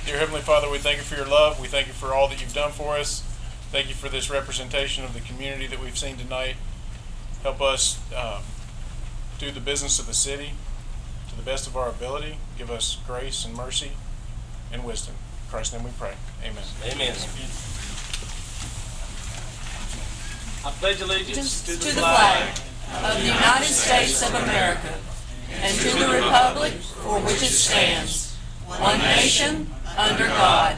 Dear Heavenly Father, we thank you for your love. We thank you for all that you've done for us. Thank you for this representation of the community that we've seen tonight. Help us do the business of the city to the best of our ability. Give us grace and mercy and wisdom. In Christ's name we pray. Amen. Amen. I pledge allegiance to the flag of the United States of America and to the republic for which it stands, one nation, under God,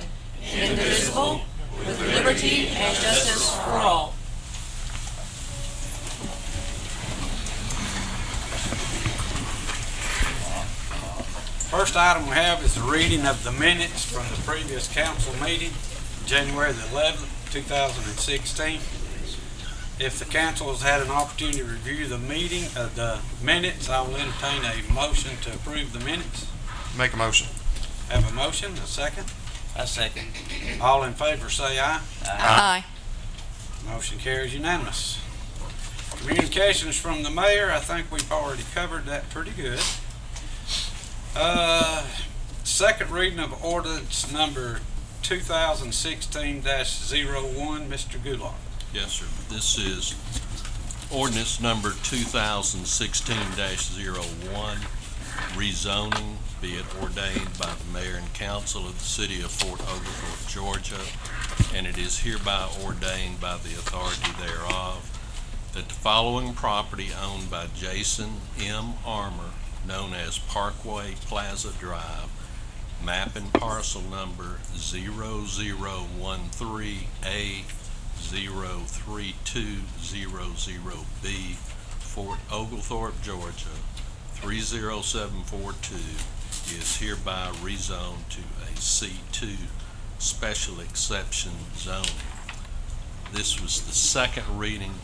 indivisible, with liberty and justice for all. First item we have is the reading of the minutes from the previous council meeting, January the 11th, 2016. If the council has had an opportunity to review the minutes, I will entertain a motion to approve the minutes. Make a motion. Have a motion, a second. I second. All in favor say aye. Aye. Motion carries unanimous. Communications from the mayor, I think we've already covered that pretty good. Second reading of ordinance number 2016-01, Mr. Goodlock. Yes, sir. This is ordinance number 2016-01, rezoning, be it ordained by the mayor and council of the city of Fort Ogethorpe, Georgia, and it is hereby ordained by the authority thereof that the following property owned by Jason M. Armour, known as Parkway Plaza Drive, map and parcel number 0013A03200B, Fort Ogethorpe, Georgia 30742, is hereby rezoned to a C2 special exception zoning. This was the second reading.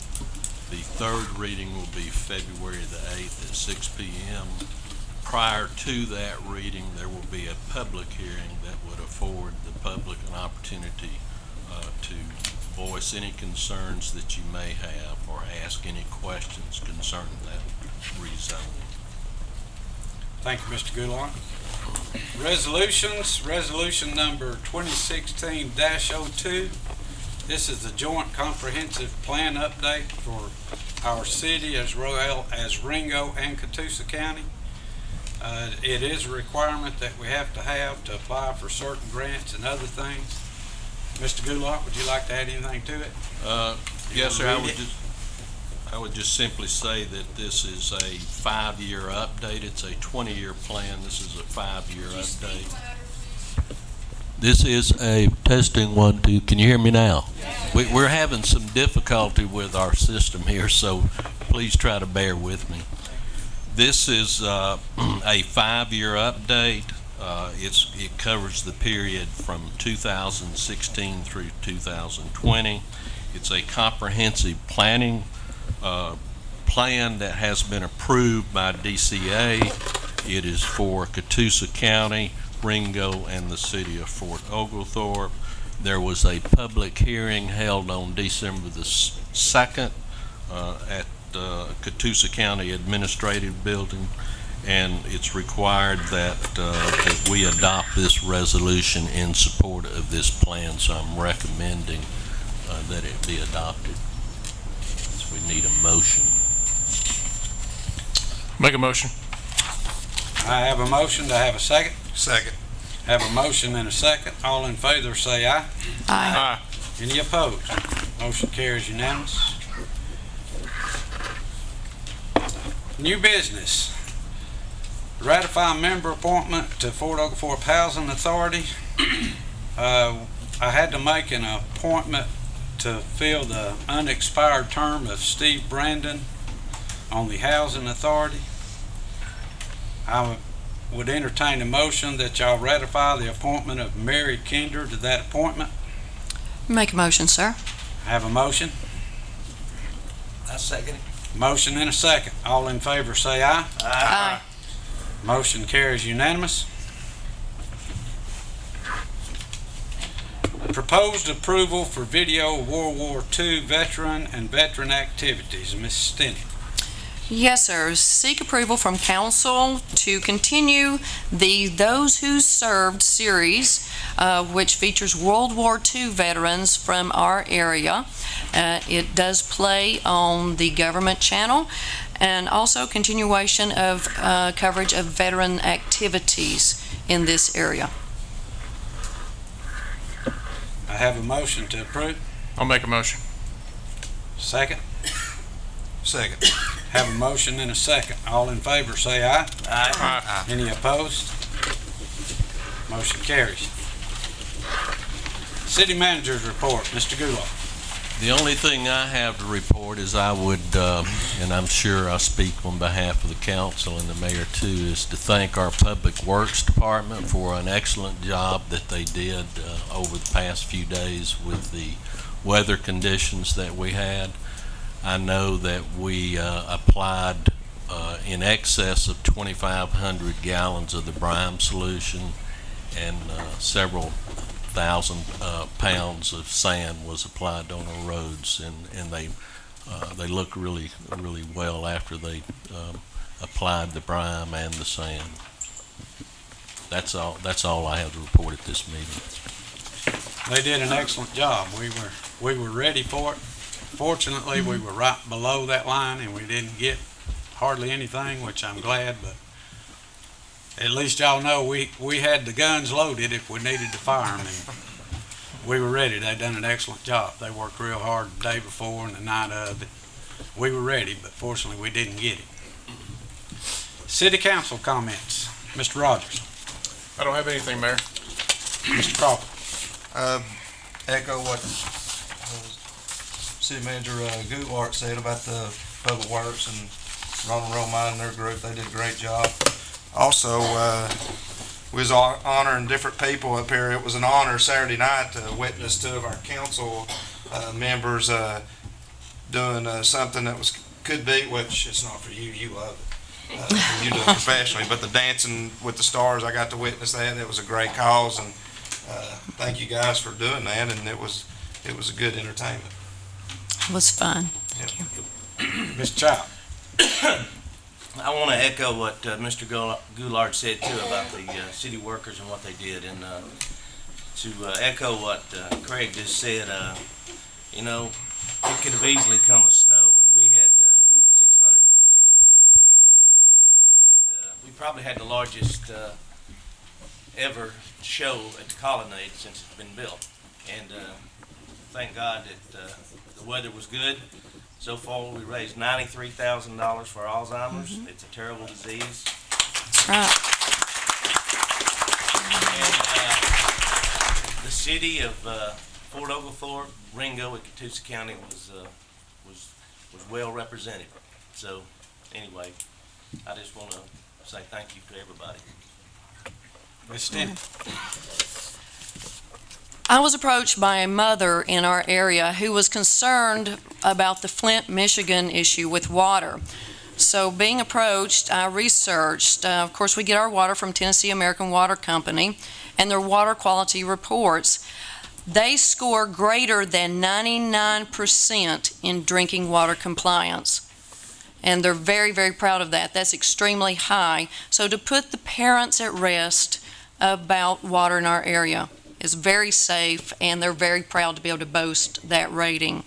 The third reading will be February the 8th at 6 p.m. Prior to that reading, there will be a public hearing that would afford the public an opportunity to voice any concerns that you may have or ask any questions concerning that rezoning. Thank you, Mr. Goodlock. Resolutions, resolution number 2016-02. This is the joint comprehensive plan update for our city as well as Ringo and Catoosa County. It is a requirement that we have to apply for certain grants and other things. Mr. Goodlock, would you like to add anything to it? Yes, sir. I would just simply say that this is a 5-year update. It's a 20-year plan. This is a 5-year update. This is a testing 1, 2. Can you hear me now? We're having some difficulty with our system here, so please try to bear with me. This is a 5-year update. It covers the period from 2016 through 2020. It's a comprehensive planning plan that has been approved by DCA. It is for Catoosa County, Ringo, and the city of Fort Ogethorpe. There was a public hearing held on December the 2nd at the Catoosa County Administrative Building, and it's required that we adopt this resolution in support of this plan, so I'm recommending that it be adopted. So we need a motion. Make a motion. I have a motion. Do I have a second? Second. Have a motion and a second. All in favor say aye. Aye. Any opposed? Motion carries unanimous. New business. Ratify member appointment to Fort Ogethorpe Housing Authority. I had to make an appointment to fill the unexpired term of Steve Brandon on the Housing Authority. I would entertain a motion that y'all ratify the appointment of Mary Kinder to that appointment. Make a motion, sir. I have a motion. I second it. Motion and a second. All in favor say aye. Aye. Motion carries unanimous. Proposed approval for video World War II veteran and veteran activities. Ms. Stinney. Yes, sir. Seek approval from council to continue the Those Who Served series which features World War II veterans from our area. It does play on the government channel, and also continuation of coverage of veteran activities in this area. I have a motion to approve. I'll make a motion. Second. Second. Have a motion and a second. All in favor, say aye. Aye. Any opposed? Motion carries. City Manager's report, Mr. Goulart. The only thing I have to report is I would, and I'm sure I speak on behalf of the council and the mayor too, is to thank our Public Works Department for an excellent job that they did over the past few days with the weather conditions that we had. I know that we applied in excess of 2,500 gallons of the brine solution, and several thousand pounds of sand was applied on our roads, and they look really well after they applied the brine and the sand. That's all I have to report at this meeting. They did an excellent job. We were ready for it. Fortunately, we were right below that line and we didn't get hardly anything, which I'm glad, but at least y'all know we had the guns loaded if we needed to fire them, and we were ready. They done an excellent job. They worked real hard the day before and the night of it. We were ready, but fortunately we didn't get it. City Council comments. Mr. Rogers. I don't have anything, Mayor. Mr. Crawford. Echo what City Manager Goulart said about the Public Works and Ronald Romine and their group. They did a great job. Also, we was honoring different people up here. It was an honor Saturday night to witness two of our council members doing something that could be, which it's not for you. You love it. You do it professionally, but the Dancing with the Stars, I got to witness that. It was a great cause, and thank you guys for doing that. And it was a good entertainment. It was fun. Mr. Child. I want to echo what Mr. Goulart said too about the city workers and what they did, and to echo what Craig just said, you know, it could have easily come with snow, and we had 660 something people we probably had the largest ever show at the Colonnade since it's been built, and thank God that the weather was good. So far, we raised $93,000 for Alzheimer's. Mm-hmm. It's a terrible disease. That's right. And the city of Fort Ogethorpe, Ringo, and Catoosa County was well represented. So, anyway, I just want to say thank you to everybody. Ms. Stinson. I was approached by a mother in our area who was concerned about the Flint, Michigan issue with water. So being approached, I researched. Of course, we get our water from Tennessee American Water Company and their water quality reports. They score greater than 99% in drinking water compliance. And they're very, very proud of that. That's extremely high. So to put the parents at rest about water in our area is very safe, and they're very proud to be able to boast that rating.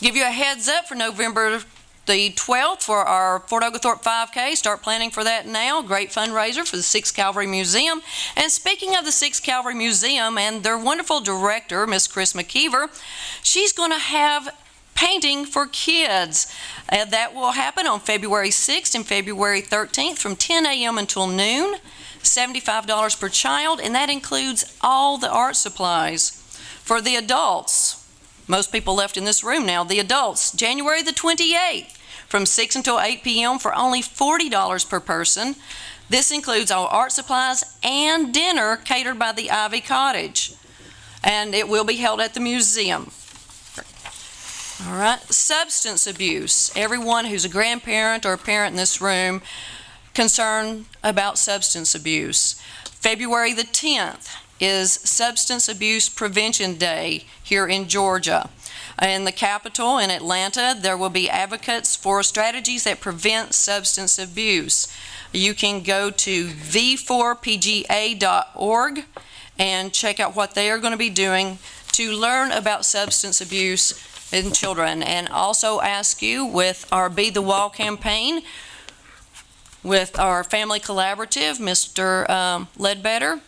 Give you a heads up for November the 12th for our Fort Ogethorpe 5K. Start planning for that now. Great fundraiser for the 6th Cavalry Museum. And speaking of the 6th Cavalry Museum and their wonderful director, Miss Chris McKeever, she's going to have painting for kids. That will happen on February 6th and February 13th from 10 a.m. until noon. $75 per child, and that includes all the art supplies. For the adults, most people left in this room now, the adults, January the 28th from 6 until 8 p.m. for only $40 per person. This includes all art supplies and dinner catered by the Ivy Cottage, and it will be held at the museum. All right, substance abuse. Everyone who's a grandparent or a parent in this room concerned about substance abuse. February the 10th is Substance Abuse Prevention Day here in Georgia. In the capital, in Atlanta, there will be advocates for strategies that prevent substance abuse. You can go to v4pga.org and check out what they are going to be doing to learn about substance abuse in children. And also ask you, with our Be the Wall campaign, with our family collaborative, Mr. Ledbetter,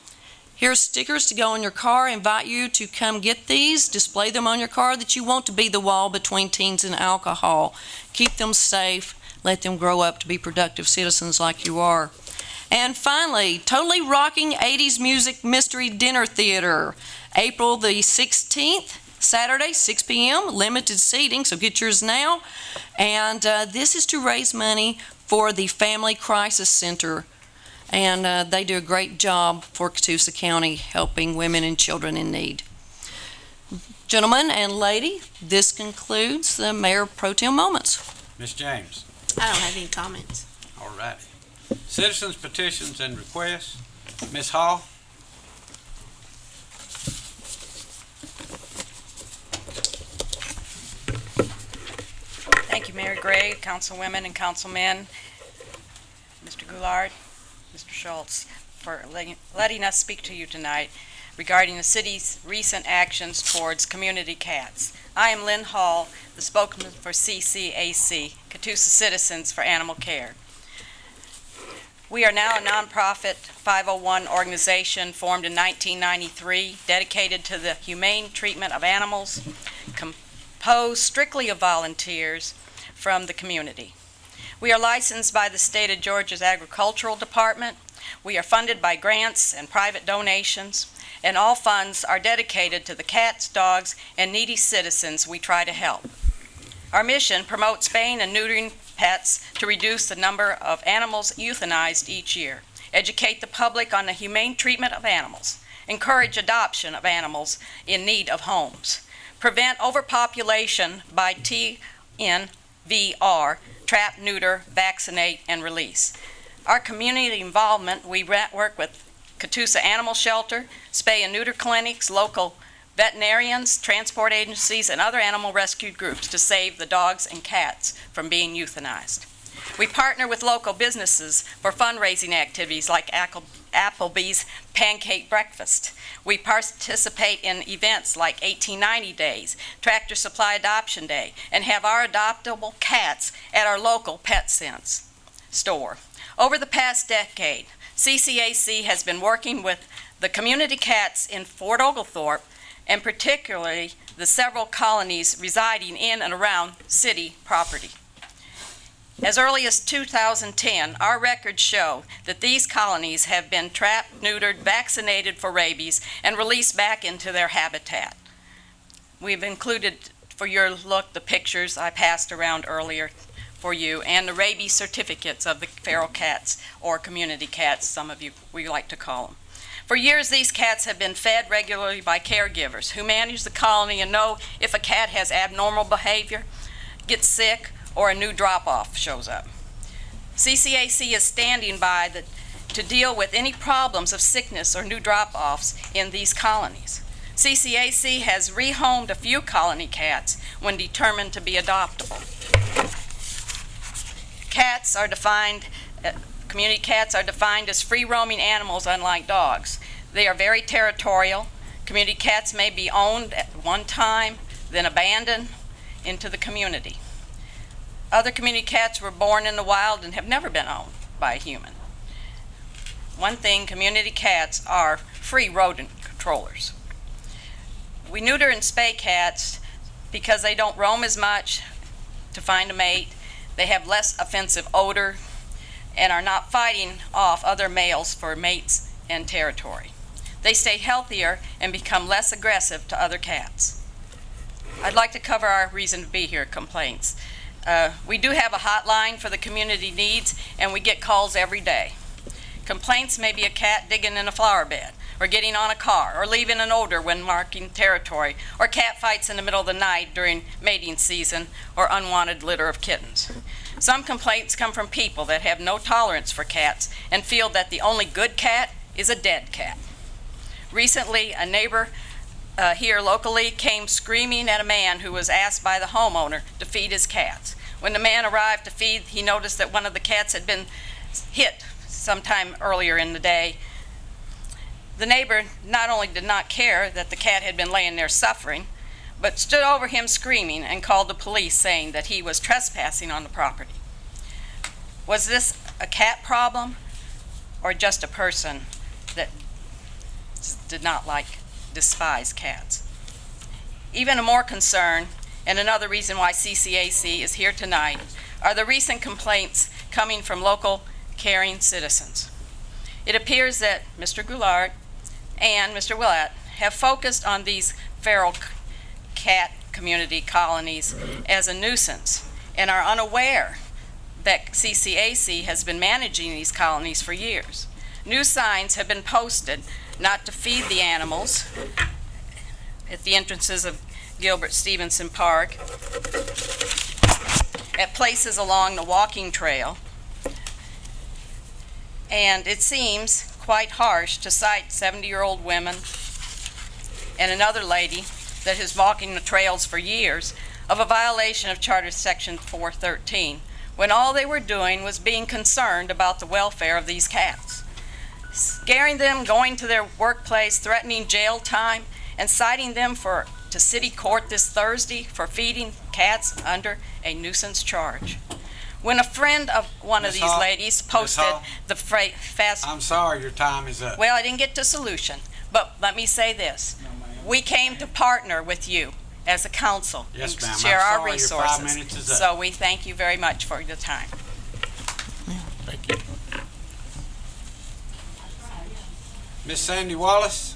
here's stickers to go on your car. I invite you to come get these, display them on your car, that you want to be the wall between teens and alcohol. Keep them safe, let them grow up to be productive citizens like you are. And finally, totally rocking 80s music mystery dinner theater, April the 16th, Saturday, 6 p.m., limited seating, so get yours now. And this is to raise money for the Family Crisis Center. And they do a great job for Catoosa County, helping women and children in need. Gentlemen and lady, this concludes the Mayor Pro Tem Moments. Ms. James. I don't have any comments. All righty. Citizens petitions and requests. Ms. Hall. Thank you, Mayor Gray, councilwomen and councilmen, Mr. Goulart, Mr. Schultz, for letting us speak to you tonight regarding the city's recent actions towards community cats. I am Lynn Hall, the spokesman for CCAC, Catoosa Citizens for Animal Care. We are now a nonprofit 501 organization formed in 1993, dedicated to the humane treatment of animals, composed strictly of volunteers from the community. We are licensed by the state of Georgia's Agricultural Department. We are funded by grants and private donations, and all funds are dedicated to the cats, dogs, and needy citizens we try to help. Our mission promotes spaying and neutering pets to reduce the number of animals euthanized each year, educate the public on the humane treatment of animals, encourage adoption of animals in need of homes, prevent overpopulation by TNVR, trap, neuter, vaccinate, and release. Our community involvement, we work with Catoosa Animal Shelter, spay and neuter clinics, local veterinarians, transport agencies, and other animal rescue groups to save the dogs and cats from being euthanized. We partner with local businesses for fundraising activities like Applebee's Pancake Breakfast. We participate in events like 1890 Days, Tractor Supply Adoption Day, and have our adoptable cats at our local PetSense store. Over the past decade, CCAC has been working with the community cats in Fort Ogethorpe, and particularly the several colonies residing in and around city property. As early as 2010, our records show that these colonies have been trapped, neutered, vaccinated for rabies, and released back into their habitat. We've included for your look the pictures I passed around earlier for you, and the rabies certificates of the feral cats, or community cats, some of you we like to call them. For years, these cats have been fed regularly by caregivers who manage the colony and know if a cat has abnormal behavior, gets sick, or a new drop-off shows up. CCAC is standing by to deal with any problems of sickness or new drop-offs in these colonies. CCAC has rehomed a few colony cats when determined to be adoptable. Cats are defined, community cats are defined as free-roaming animals, unlike dogs. They are very territorial. Community cats may be owned at one time, then abandoned into the community. Other community cats were born in the wild and have never been owned by a human. One thing, community cats are free rodent controllers. We neuter and spay cats because they don't roam as much to find a mate. They have less offensive odor and are not fighting off other males for mates and territory. They stay healthier and become less aggressive to other cats. I'd like to cover our reason to be here, complaints. We do have a hotline for the community needs, and we get calls every day. Complaints may be a cat digging in a flower bed, or getting on a car, or leaving an odor when marking territory, or cat fights in the middle of the night during mating season, or unwanted litter of kittens. Some complaints come from people that have no tolerance for cats and feel that the only good cat is a dead cat. Recently, a neighbor here locally came screaming at a man who was asked by the homeowner to feed his cats. When the man arrived to feed, he noticed that one of the cats had been hit sometime earlier in the day. The neighbor not only did not care that the cat had been laying there suffering, but stood over him screaming and called the police, saying that he was trespassing on the property. Was this a cat problem or just a person that did not despise cats? Even a more concern, and another reason why CCAC is here tonight, are the recent complaints coming from local caring citizens. It appears that Mr. Goulart and Mr. Willett have focused on these feral cat community colonies as a nuisance and are unaware that CCAC has been managing these colonies for years. New signs have been posted not to feed the animals at the entrances of Gilbert Stevenson Park, at places along the walking trail, and it seems quite harsh to cite 70-year-old women and another lady that has walking the trails for years of a violation of Charter Section 413, when all they were doing was being concerned about the welfare of these cats. Scaring them, going to their workplace, threatening jail time, and citing them to city court this Thursday for feeding cats under a nuisance charge. When a friend of one of Ms. these Hall? ladies Ms. posted Hall? the fast... I'm sorry, your time is up. Well, I didn't get to solution, but let me say this. We came to partner with you as a council Yes, and ma'am. I'm share our sorry, your resources. 5 minutes is up. So we thank you very much for your time. Thank you. Miss Sandy Wallace?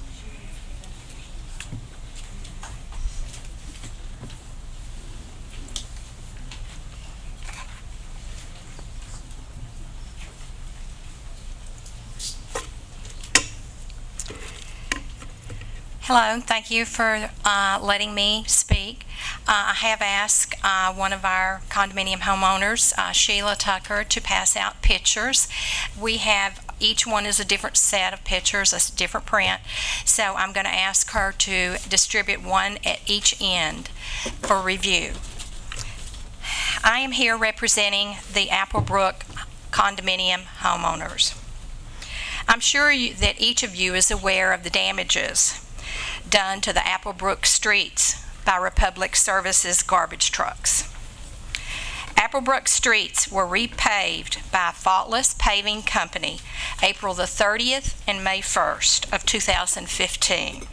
Hello, thank you for letting me speak. I have asked one of our condominium homeowners, Sheila Tucker, to pass out pictures. We have, each one is a different set of pictures, a different print, so I'm going to ask her to distribute one at each end for review. I am here representing the Applebrook condominium homeowners. I'm sure that each of you is aware of the damages done to the Applebrook streets by Republic Services garbage trucks. Applebrook streets were repaved by a Faultless Paving Company April the 30th and May 1st of 2015.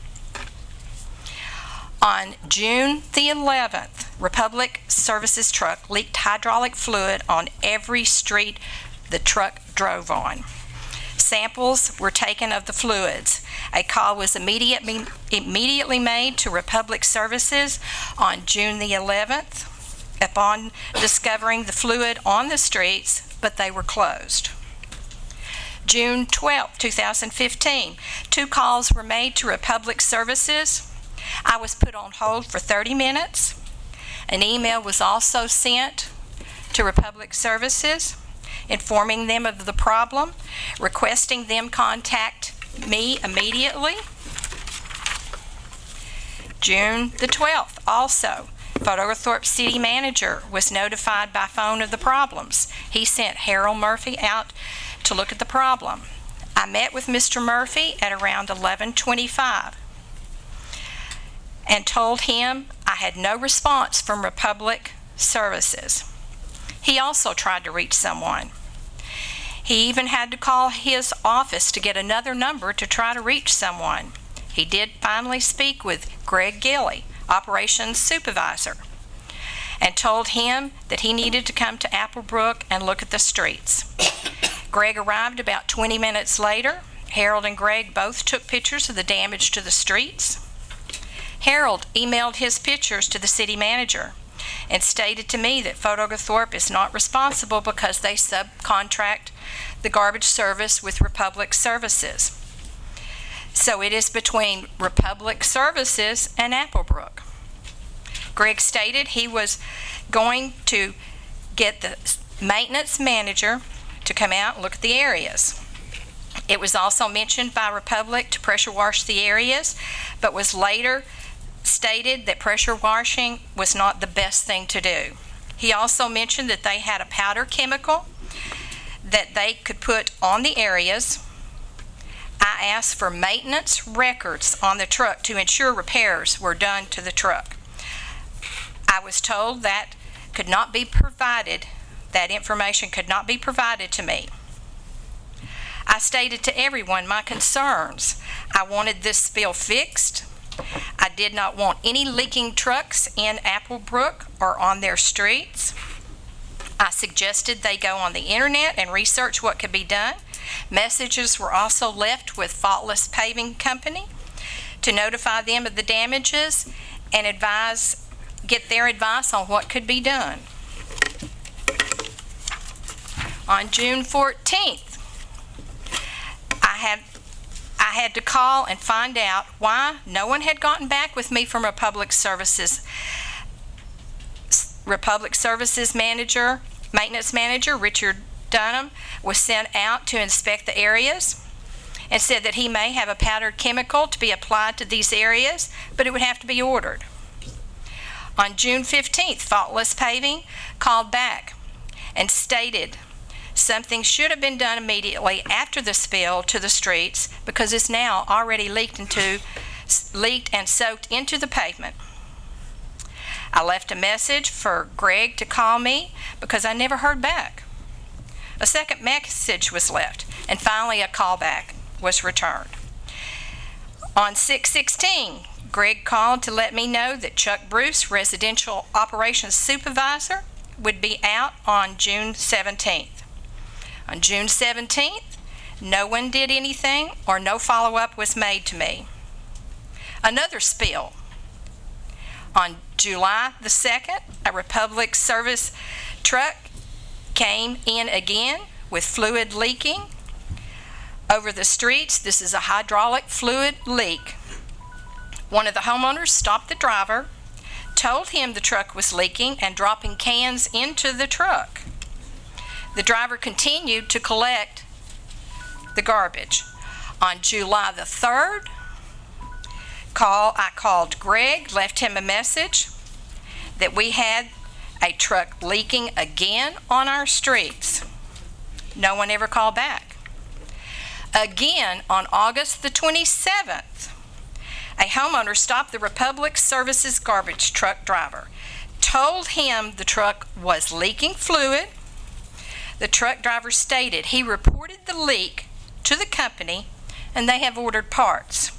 On June the 11th, Republic Services truck leaked hydraulic fluid on every street the truck drove on. Samples were taken of the fluids. A call was immediately made to Republic Services on June the 11th upon discovering the fluid on the streets, but they were closed. June 12, 2015, 2 calls were made to Republic Services. I was put on hold for 30 minutes. An email was also sent to Republic Services informing them of the problem, requesting them contact me immediately. June the 12th, also, Ogethorpe City Manager was notified by phone of the problems. He sent Harold Murphy out to look at the problem. I met with Mr. Murphy at around 11:25 and told him I had no response from Republic Services. He also tried to reach someone. He even had to call his office to get another number to try to reach someone. He did finally speak with Greg Gilley, Operations Supervisor, and told him that he needed to come to Applebrook and look at the streets. Greg arrived about 20 minutes later. Harold and Greg both took pictures of the damage to the streets. Harold emailed his pictures to the city manager and stated to me that Ogethorpe is not responsible because they subcontract the garbage service with Republic Services. So it is between Republic Services and Applebrook. Greg stated he was going to get the maintenance manager to come out and look at the areas. It was also mentioned by Republic to pressure wash the areas, but was later stated that pressure washing was not the best thing to do. He also mentioned that they had a powder chemical that they could put on the areas. I asked for maintenance records on the truck to ensure repairs were done to the truck. I was told that could not be provided, that information could not be provided to me. I stated to everyone my concerns. I wanted this spill fixed. I did not want any leaking trucks in Applebrook or on their streets. I suggested they go on the internet and research what could be done. Messages were also left with Faultless Paving Company to notify them of the damages and get their advice on what could be done. On June 14th, I had to call and find out why no one had gotten back with me from Republic Services manager, maintenance manager, Richard Dunham, was sent out to inspect the areas and said that he may have a powdered chemical to be applied to these areas, but it would have to be ordered. On June 15th, Faultless Paving called back and stated something should have been done immediately after the spill to the streets because it's now already leaked and soaked into the pavement. I left a message for Greg to call me because I never heard back. A second message was left, and finally a call back was returned. On 6/16, Greg called to let me know that Chuck Bruce, residential operations supervisor, would be out on June 17th. On June 17th, no one did anything or no follow-up was made to me. Another spill. On July the 2nd, a Republic Service truck came in again with fluid leaking over the streets. This is a hydraulic fluid leak. One of the homeowners stopped the driver, told him the truck was leaking and dropping cans into the truck. The driver continued to collect the garbage. On July the 3rd, I called Greg, left him a message that we had a truck leaking again on our streets. No one ever called back. Again, on August the 27th, a homeowner stopped the Republic Services garbage truck driver, told him the truck was leaking fluid. The truck driver stated he reported the leak to the company and they have ordered parts.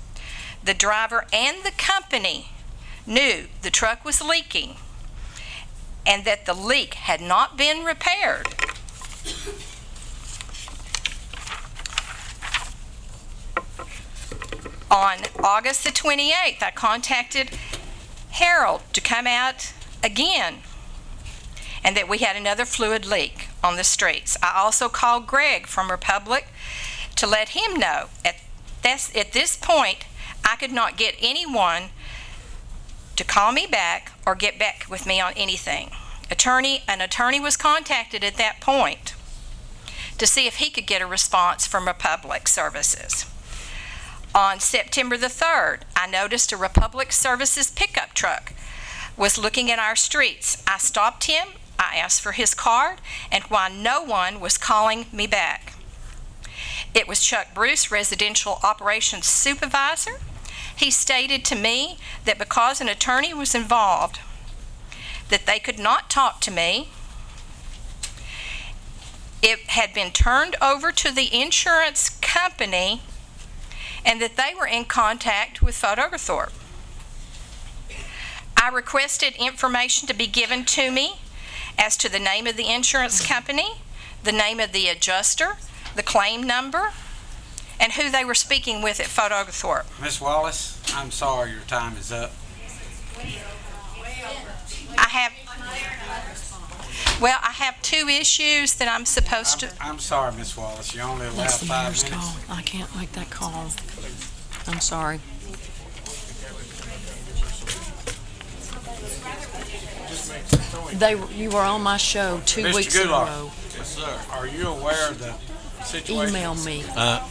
The driver and the company knew the truck was leaking and that the leak had not been repaired. On August the 28th, I contacted Harold to come out again and that we had another fluid leak on the streets. I also called Greg from Republic to let him know. At this point, I could not get anyone to call me back or get back with me on anything. An attorney was contacted at that point to see if he could get a response from Republic Services. On September the 3rd, I noticed a Republic Services pickup truck was looking at our streets. I stopped him, I asked for his card, and why no one was calling me back. It was Chuck Bruce, residential operations supervisor. He stated to me that because an attorney was involved, that they could not talk to me. It had been turned over to the insurance company and that they were in contact with Ogethorpe. I requested information to be given to me as to the name of the insurance company, the name of the adjuster, the claim number, and who they were speaking with at Ogethorpe. Ms. Wallace, I'm sorry, your time is up. I have two issues that I'm supposed to. I'm sorry, Ms. Wallace, you only allowed That's the 5 mayor's minutes. call. I can't make that call. I'm sorry. You were on my show 2 Mr. weeks in a Goulart. row. Yes, sir. Are you aware of the situation? Email me. I'm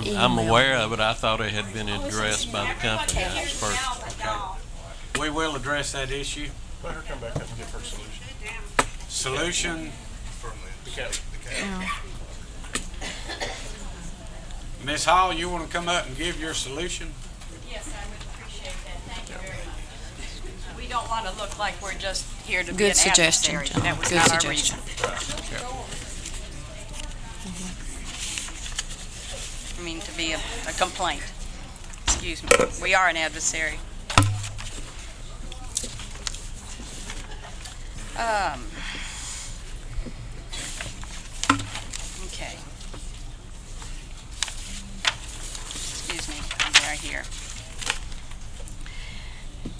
Email aware me. of it. I thought it had been addressed by the company. That's first. Okay. We will address that issue. Let her come back up and give her solution. Solution, The county. Yeah. Ms. Hall, you want to come up and give your solution? Yes, I would appreciate that. Thank you very much. We don't want to look like we're just here to be Good an suggestion, adversary. John. That was Good not our suggestion. reason. I mean, to be a complaint. Excuse me. We are an adversary. Okay. Excuse me, I'm right here.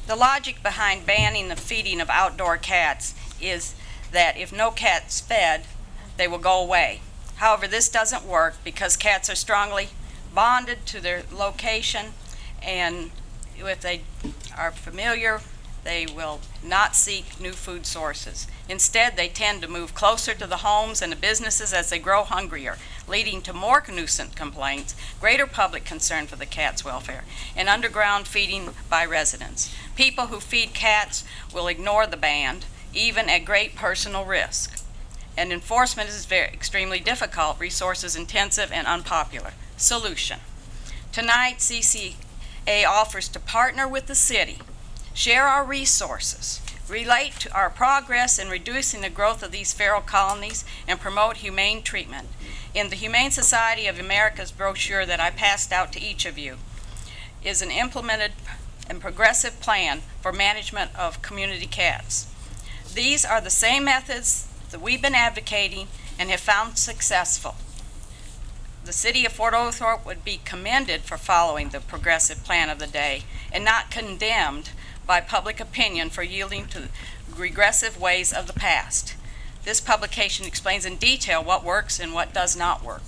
The logic behind banning the feeding of outdoor cats is that if no cat's fed, they will go away. However, this doesn't work because cats are strongly bonded to their location, and if they are familiar, they will not seek new food sources. Instead, they tend to move closer to the homes and the businesses as they grow hungrier, leading to more nuisance complaints, greater public concern for the cat's welfare, and underground feeding by residents. People who feed cats will ignore the ban, even at great personal risk. And enforcement is extremely difficult, resources intensive, and unpopular. Solution. Tonight, CCA offers to partner with the city, share our resources, relate to our progress in reducing the growth of these feral colonies, and promote humane treatment. In the Humane Society of America's brochure that I passed out to each of you is an implemented and progressive plan for management of community cats. These are the same methods that we've been advocating and have found successful. The city of Fort Ogethorpe would be commended for following the progressive plan of the day and not condemned by public opinion for yielding to regressive ways of the past. This publication explains in detail what works and what does not work.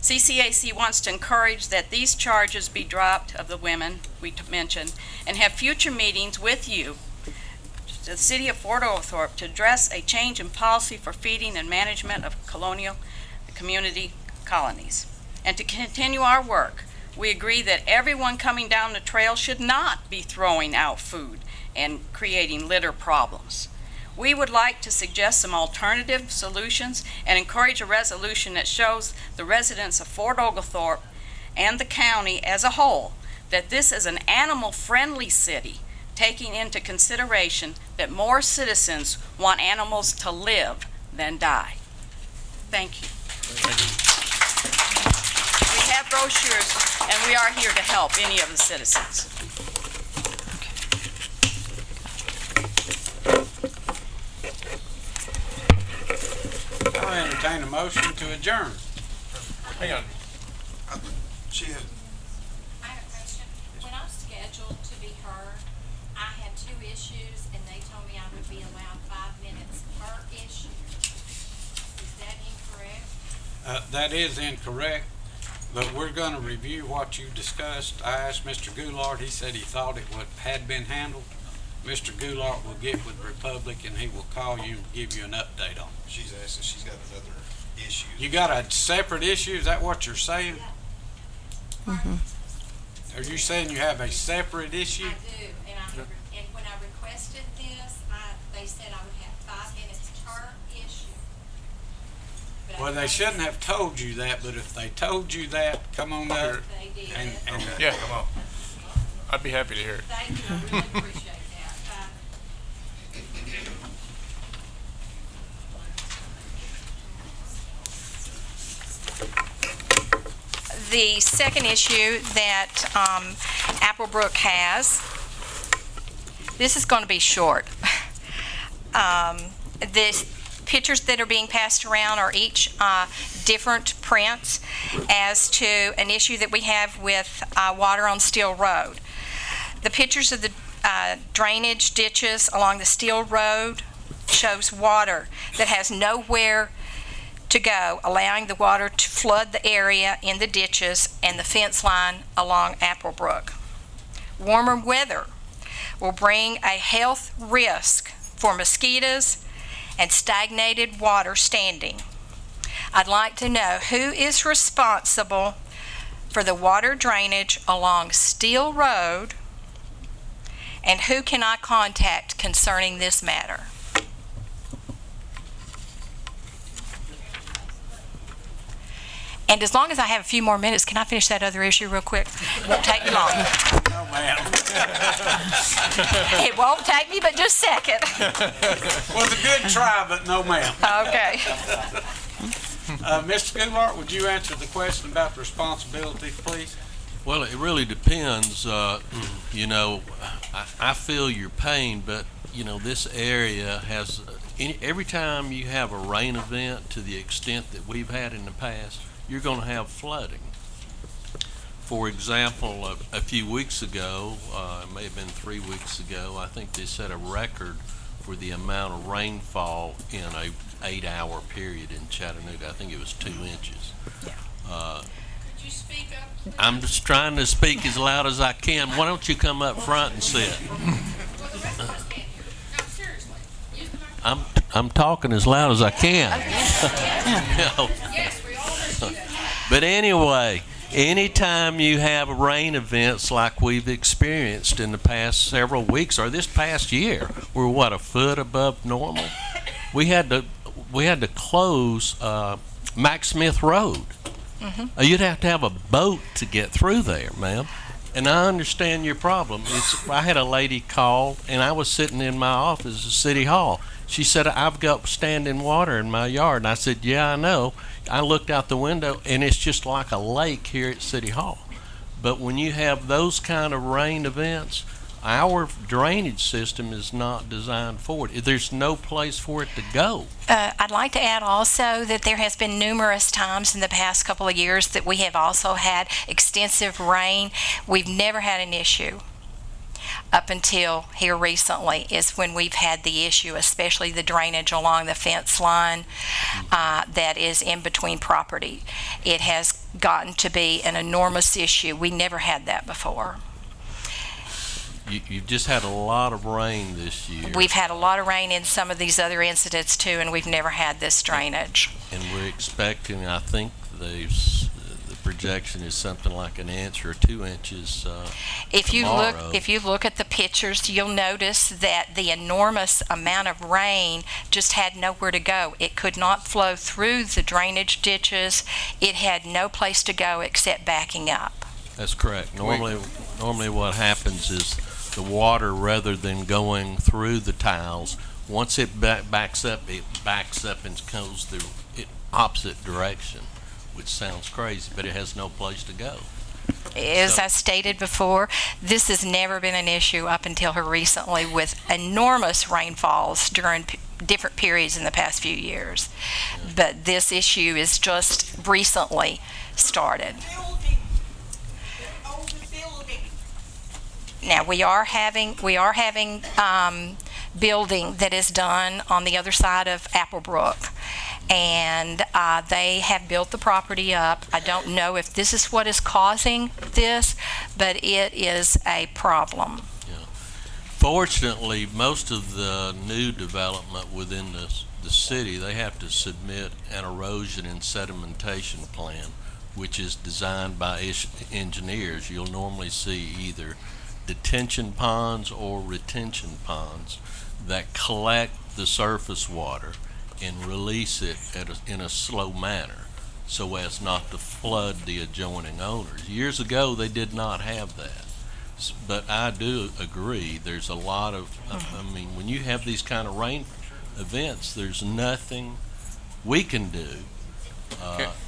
CCAC wants to encourage that these charges be dropped of the women we mentioned and have future meetings with you, the city of Fort Ogethorpe, to address a change in policy for feeding and management of colonial community colonies. And to continue our work, we agree that everyone coming down the trail should not be throwing out food and creating litter problems. We would like to suggest some alternative solutions and encourage a resolution that shows the residents of Fort Ogethorpe and the county as a whole that this is an animal-friendly city, taking into consideration that more citizens want animals to live than die. Thank you. We have brochures, and we are here to help any of the citizens. I'll entertain a motion to adjourn. Hang on. She had, I have a question. When I was scheduled to be heard, I had 2 issues, and they told me I would be allowed 5 minutes per issue. Is that incorrect? That is incorrect, but we're going to review what you discussed. I asked Mr. Goulart, he said he thought it had been handled. Mr. Goulart will get with Republic and he will call you and give you an update on it. she's asking, she's got another issue. You got a separate issue, is that what you're saying? Are you saying you have a separate issue? I do, and when I requested this, they said I would have 5 minutes per issue. But I Well, they thought shouldn't have told you that, but if they told you that, come on up They did. and Yeah. Come on. I'd be happy to hear it. Thank you, I really appreciate that. The second issue that Applebrook has, this is going to be short. The pictures that are being passed around are each different prints as to an issue that we have with water on Steel Road. The pictures of the drainage ditches along the Steel Road shows water that has nowhere to go, allowing the water to flood the area in the ditches and the fence line along Applebrook. Warmer weather will bring a health risk for mosquitoes and stagnated water standing. I'd like to know who is responsible for the water drainage along Steel Road and who can I contact concerning this matter? And as long as I have a few more minutes, can I finish that other issue real quick? It won't take me long. No, ma'am. It won't take me but just a second. Was a good try, but no, ma'am. Okay. Mr. Goulart, would you answer the question about the responsibility, please? Well, it really depends. You know, I feel your pain, but, you know, this area has, every time you have a rain event to the extent that we've had in the past, you're going to have flooding. For example, a few weeks ago, it may have been 3 weeks ago, I think they set a record for the amount of rainfall in a 8-hour period in Chattanooga. I think it was 2 inches. Could you speak up, please? I'm just trying to speak as loud as I can. Why don't you come up front and sit? Well, the rest of us can't hear. No, seriously. Use the microphone. I'm talking as loud as I can. You know. Yes, we all heard you. But anyway, anytime you have rain events like we've experienced in the past several weeks or this past year, we're what, a foot above normal? We had to close Mac Smith Road. You'd have to have a boat to get through there, ma'am. And I understand your problem. I had a lady call, and I was sitting in my office at City Hall. She said, I've got standing water in my yard. And I said, yeah, I know. I looked out the window, and it's just like a lake here at City Hall. But when you have those kind of rain events, our drainage system is not designed for it. There's no place for it to go. I'd like to add also that there has been numerous times in the past couple of years that we have also had extensive rain. We've never had an issue. Up until here recently is when we've had the issue, especially the drainage along the fence line that is in between property. It has gotten to be an enormous issue. We never had that before. You've just had a lot of rain this year. We've had a lot of rain in some of these other incidents too, and we've never had this drainage. And we're expecting, I think the projection is something like 1 inch or 2 inches If you tomorrow. look at the pictures, you'll notice that the enormous amount of rain just had nowhere to go. It could not flow through the drainage ditches. It had no place to go except backing up. That's correct. Normally what happens is the water, rather than going through the tiles, once it backs up and goes the opposite direction, which sounds crazy, but it has no place to go. As I stated before, this has never been an issue up until here recently with enormous rainfalls during different periods in the past few years. But this issue is just recently started. Now, we are having building that is done on the other side of Applebrook, and they have built the property up. I don't know if this is what is causing this, but it is a problem. Yeah. Fortunately, most of the new development within the city, they have to submit an erosion and sedimentation plan, which is designed by engineers. You'll normally see either detention ponds or retention ponds that collect the surface water and release it in a slow manner so as not to flood the adjoining owners. Years ago, they did not have that. But I do agree, there's a lot of, I mean, when you have these kind of rain events, there's nothing we can do.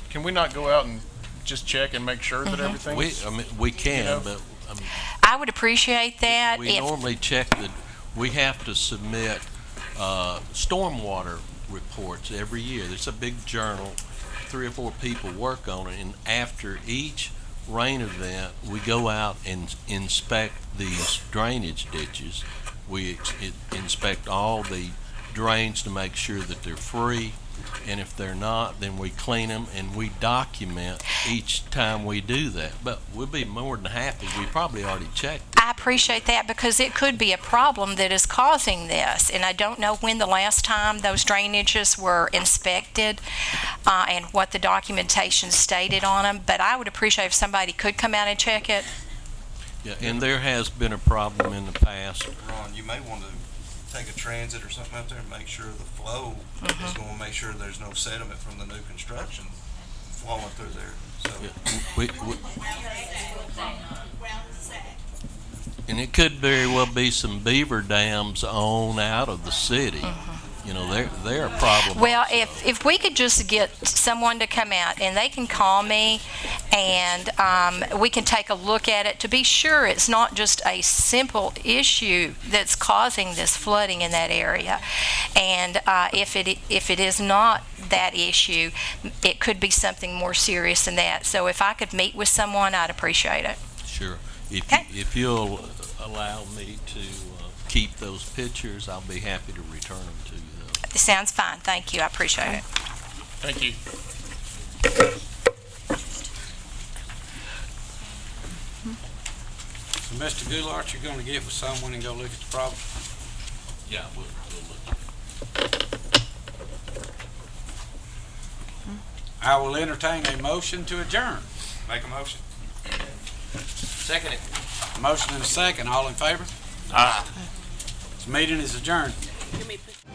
Can we not go out and just check and make sure that everything's... We can, you know, but I would appreciate that. we normally check that we have to submit stormwater reports every year. There's a big journal, 3 or 4 people work on it, and after each rain event, we go out and inspect these drainage ditches. We inspect all the drains to make sure that they're free, and if they're not, then we clean them and we document each time we do that. But we'll be more than happy. We probably already checked it. I appreciate that because it could be a problem that is causing this, and I don't know when the last time those drainages were inspected and what the documentation stated on them, but I would appreciate if somebody could come out and check it. Yeah, and there has been a problem in the past. Ron, you may want to take a transit or something out there and make sure the flow is going to make sure there's no sediment from the new construction. flowing through there, so. And it could very well be some beaver dams on out of the city. You know, they're a problem. Well, also. if we could just get someone to come out and they can call me and we can take a look at it to be sure it's not just a simple issue that's causing this flooding in that area. And if it is not that issue, it could be something more serious than that. So if I could meet with someone, I'd appreciate it. Sure. Okay. If you'll allow me to keep those pictures, I'll be happy to return them to you. It sounds fine. Thank you. I appreciate it. Thank you. So, Mr. Goulart, you're gonna get with someone and go look at the problem? Yeah, we'll look. I will entertain a motion to adjourn. Make a motion. Second it. Motion and a second. All in favor? Aye. This meeting is adjourned. Give me a picture.